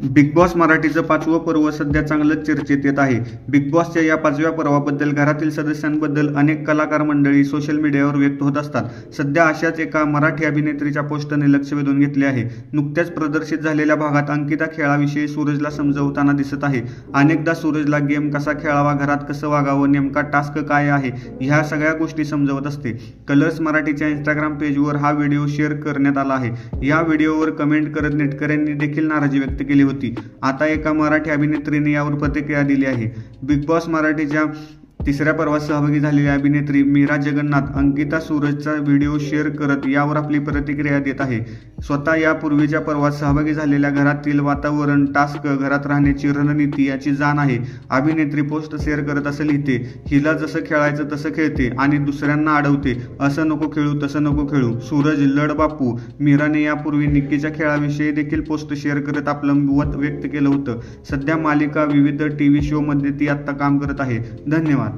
Big boss मराठीचं 5वं पर्व सध्या चांगलंच चर्चेत येत आहे. बिग बॉसच्या या 5व्या पर्वाबद्दल घरातील सदस्यांबद्दल अनेक कलाकार मंडळी सोशल मीडियावर व्यक्त होत असतात. सध्या अशाच एका मराठी अभिनेत्रीच्या पोस्टने लक्ष वेधून घेतले आहे. नुकत्याच प्रदर्शित झालेल्या भागात अंकिता खेळाविषयी सूरजला समजवताना दिसत आहे. अनेकदा सूरजला गेम कसा खेळावा, घरात कसं वागावं, नेमका टास्क काय आहे, ह्या सगळ्या गोष्टी समजवत असते. कलर्स मराठीच्या इंस्टाग्राम पेजवर हा व्हिडिओ शेअर करण्यात आला आहे. या व्हिडिओवर कमेंट करत नेटकऱ्यांनी देखील नाराजी व्यक्त केली होती. आता एका मराठी अभिनेत्रीने यावर प्रतिक्रिया दिली आहे. बिग बॉस मराठीच्या 3ऱ्या पर्वात सहभागी झालेली अभिनेत्री मीरा जगन्नाथ अंकिता सूरजचा व्हिडिओ शेअर करत यावर आपली प्रतिक्रिया देत आहे. स्वतः यापूर्वीच्या पर्वात सहभागी झालेल्या घरातील वातावरण, टास्क, घरात राहण्याची रणनीती याची जाण आहे. अभिनेत्री पोस्ट शेअर करत असं लिहिते, हिला जसं खेळायचं तसं खेळते आणि दुसऱ्यांना अडवते. असं नको खेळू, तसं नको खेळू. सूरज लढ बापू. मीराने यापूर्वी निक्कीच्या खेळाविषयी देखील पोस्ट शेअर करत आपलं मत व्यक्त केलं होतं. सध्या मालिका, विविध टीव्ही शो मध्ये ती आता काम करत आहे. धन्यवाद.